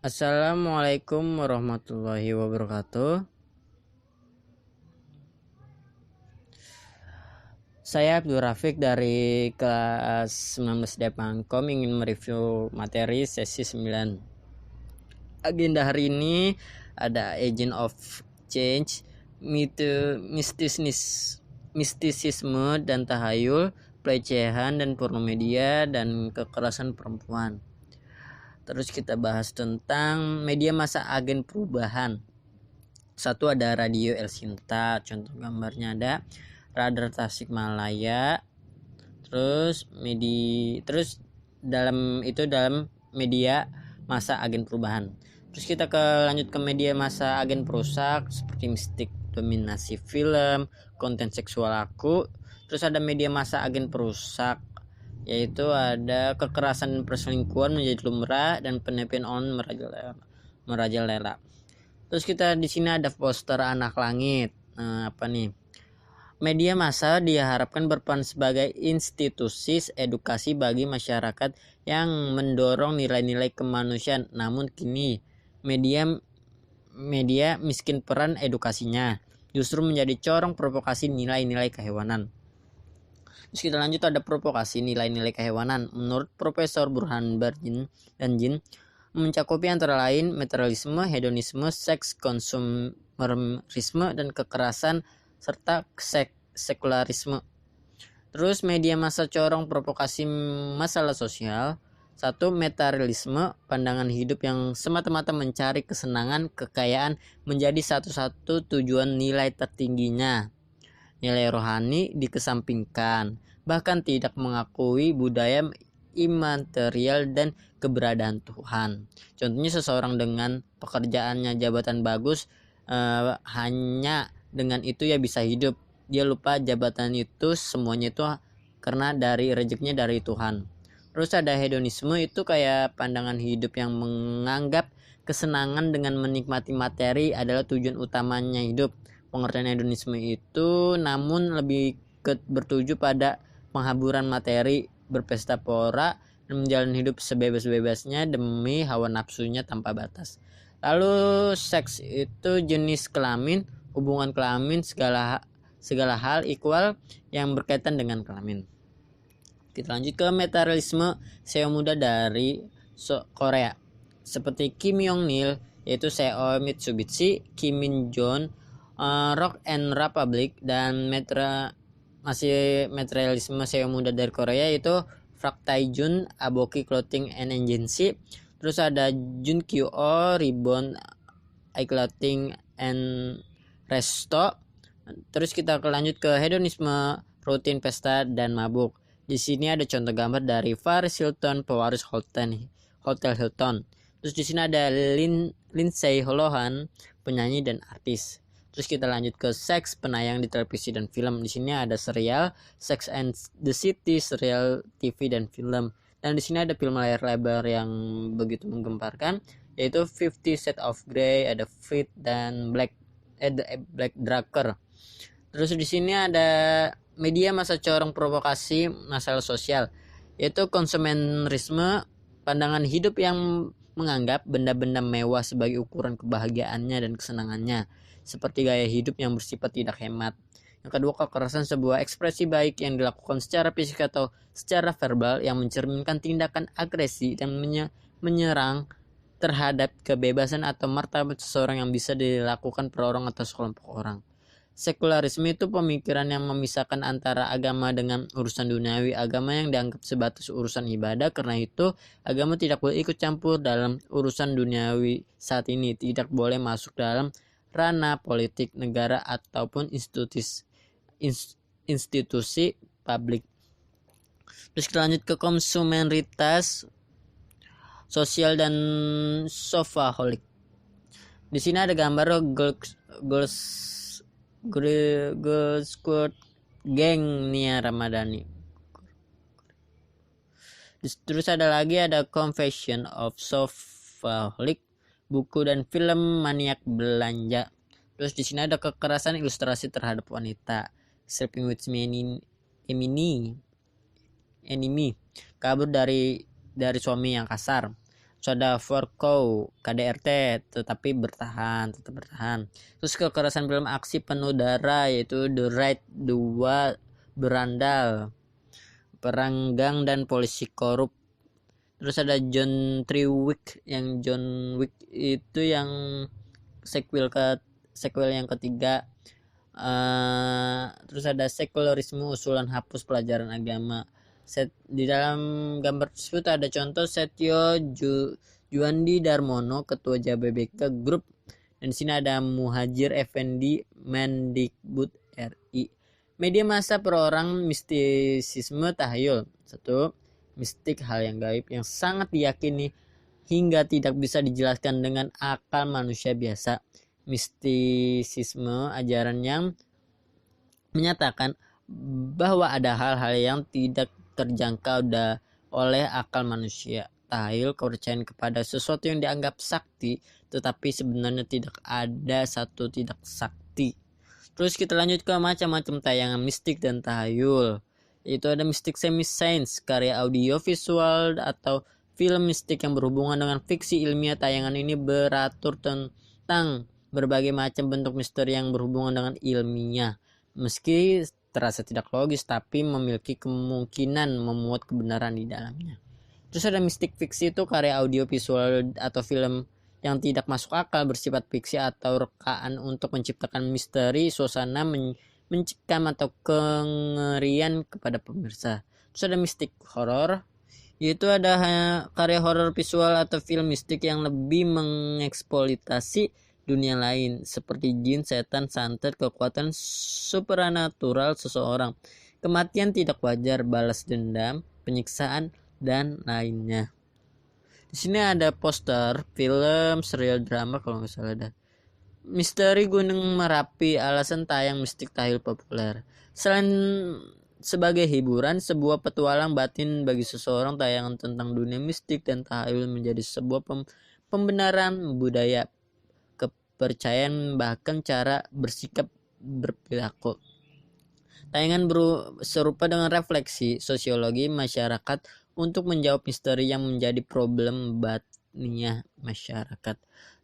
Assalamualaikum warahmatullahi wabarakatuh. Saya Abdul Rafiq dari kelas 19 Depangkom ingin mereview materi sesi 9. Agenda hari ini ada Agent of Change, mistisisme dan tahayul, pelecehan dan porno media, dan kekerasan perempuan. Terus kita bahas tentang media massa agen perubahan. Satu ada radio El Sinta, contoh gambarnya ada Radar Tasikmalaya. Terus dalam media massa agen perubahan. Terus kita lanjut ke media massa agen perusak seperti mistik dominasi film, konten seksual aku. Terus ada media massa agen perusak, yaitu ada kekerasan perselingkuhan menjadi lumrah dan penipuan on merajalela. Terus kita di sini ada poster anak langit. Apa nih? Media massa diharapkan berperan sebagai institusi edukasi bagi masyarakat yang mendorong nilai-nilai kemanusiaan. Namun kini media miskin peran edukasinya, justru menjadi corong provokasi nilai-nilai kehewanan. Terus kita lanjut, ada provokasi nilai-nilai kehewanan. Menurut Profesor Burhan Barjin dan Jin, mencakupi antara lain materialisme, hedonisme, seks, konsumerisme, dan kekerasan serta sekularisme. Terus media massa corong provokasi masalah sosial. Satu, materialisme, pandangan hidup yang semata-mata mencari kesenangan, kekayaan menjadi satu-satu tujuan nilai tertingginya. Nilai rohani dikesampingkan, bahkan tidak mengakui budaya imaterial dan keberadaan Tuhan. Contohnya seseorang dengan pekerjaannya jabatan bagus, hanya dengan itu ya bisa hidup. Dia lupa jabatan itu semuanya itu karena dari rezekinya dari Tuhan. Terus ada hedonisme, itu kayak pandangan hidup yang menganggap kesenangan dengan menikmati materi adalah tujuan utamanya hidup. Pengertian hedonisme itu namun lebih bertuju pada penghaburan materi, berpesta pora, dan menjalani hidup sebebas-bebasnya demi hawa nafsunya tanpa batas. Lalu seks itu jenis kelamin, hubungan kelamin, segala hal equal yang berkaitan dengan kelamin. Kita lanjut ke materialisme CEO muda dari Korea seperti Kim Yong Nil, yaitu CEO Mitsubishi, Kim Min Jong, Rock and Republic, dan materialisme CEO muda dari Korea yaitu Frak Taijun, Aboki Clothing and Agency. Terus ada Jun Kyo, Ribbon iClothing and Resto. Terus kita lanjut ke hedonisme, rutin pesta dan mabuk. Di sini ada contoh gambar dari Paris Hilton, pewaris Hotel Hilton. Terus di sini ada Lindsay Lohan, penyanyi dan artis. Terus kita lanjut ke seks, penayang di televisi dan film. Di sini ada serial Sex and the City, serial TV dan film. Dan di sini ada film layar lebar yang begitu menggemparkan, yaitu 50 Shades of Grey, ada Fit dan Black Drucker. Terus di sini ada media massa corong provokasi masalah sosial, yaitu konsumerisme, pandangan hidup yang menganggap benda-benda mewah sebagai ukuran kebahagiaannya dan kesenangannya, seperti gaya hidup yang bersifat tidak hemat. Yang kedua, kekerasan, sebuah ekspresi baik yang dilakukan secara fisik atau secara verbal yang mencerminkan tindakan agresi dan menyerang terhadap kebebasan atau martabat seseorang yang bisa dilakukan per orang atau sekelompok orang. Sekularisme itu pemikiran yang memisahkan antara agama dengan urusan duniawi. Agama yang dianggap sebatas urusan ibadah, karena itu agama tidak boleh ikut campur dalam urusan duniawi saat ini, tidak boleh masuk dalam ranah politik negara ataupun institusi publik. Terus kita lanjut ke konsumeritas sosial dan sofaholic. Di sini ada gambar girls Squad Gang Nia Ramadhani. Terus ada Confession of Sofaholic, buku dan film maniak belanja. Terus di sini ada kekerasan ilustrasi terhadap wanita, Sleeping with Enemy, kabur dari suami yang kasar. Terus ada Forkow, KDRT, tetap bertahan. Terus kekerasan film aksi penuh darah, yaitu The Raid 2, Berandal, Perang Gang dan Polisi Korup. Terus ada John Wick, yang John Wick itu yang sequel yang ketiga. Terus ada sekularisme, usulan hapus pelajaran agama. Di dalam gambar tersebut ada contoh Setio Juandi Darmono, ketua JBBK Group, dan di sini ada Muhajir Effendi, Mendikbud RI. Media massa per orang, mistisisme tahayul. 1. Mistik, hal yang gaib yang sangat diyakini hingga tidak bisa dijelaskan dengan akal manusia biasa. Mistisisme, ajaran yang menyatakan bahwa ada hal-hal yang tidak terjangkau oleh akal manusia. Tahayul, kepercayaan kepada sesuatu yang dianggap sakti, tetapi sebenarnya tidak ada satu tidak sakti. Terus kita lanjut ke macam-macam tayangan mistik dan tahayul. Itu ada mistik semi-sains, karya audio visual atau film mistik yang berhubungan dengan fiksi ilmiah. Tayangan ini beratur tentang berbagai macam bentuk misteri yang berhubungan dengan ilmiah. Meski terasa tidak logis, tapi memiliki kemungkinan memuat kebenaran di dalamnya. Terus ada mistik fiksi, itu karya audio visual atau film yang tidak masuk akal, bersifat fiksi atau rekaan untuk menciptakan misteri, suasana, mencekam atau kengerian kepada pemirsa. Terus ada mistik horor, yaitu ada karya horor visual atau film mistik yang lebih mengeksploitasi dunia lain seperti jin, setan, santet, kekuatan supernatural seseorang, kematian tidak wajar, balas dendam, penyiksaan, dan lainnya. Di sini ada poster film serial drama kalau nggak salah ada. Misteri Gunung Merapi, alasan tayang mistik tahayul populer. Selain sebagai hiburan, sebuah petualang batin bagi seseorang, tayangan tentang dunia mistik dan tahayul menjadi sebuah pembenaran budaya, kepercayaan, bahkan cara bersikap berperilaku. Tayangan serupa dengan refleksi sosiologi masyarakat untuk menjawab misteri yang menjadi problem batiniah masyarakat.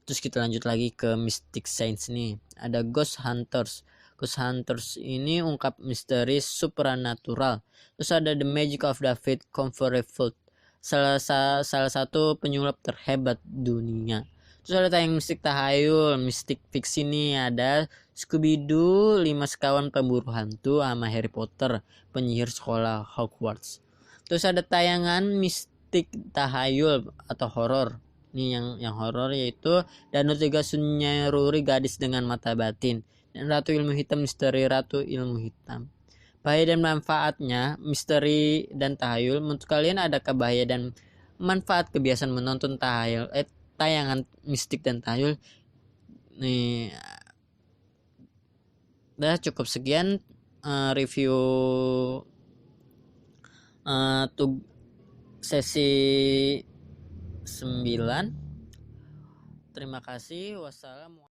Terus kita lanjut lagi ke Mystic Science nih. Ada Ghost Hunters. Ghost Hunters ini ungkap misteri supernatural. Terus ada The Magic of David Copperfield, salah satu penyulap terhebat dunia. Terus ada tayang mistik tahayul, mistik fiksi nih, ada Scooby-Doo, 5 sekawan pemburu hantu, sama Harry Potter, penyihir sekolah Hogwarts. Terus ada tayangan mistik tahayul atau horor. Nih yang horor, yaitu Danau Tiga Sunyaruri, gadis dengan mata batin, dan Ratu Ilmu Hitam, misteri Ratu Ilmu Hitam. Bahaya dan manfaatnya misteri dan tahayul. Menurut kalian adakah bahaya dan manfaat kebiasaan menonton tayangan mistik dan tahayul? Nih, udah cukup sekian review sesi 9. Terima kasih. Wassalamualaikum.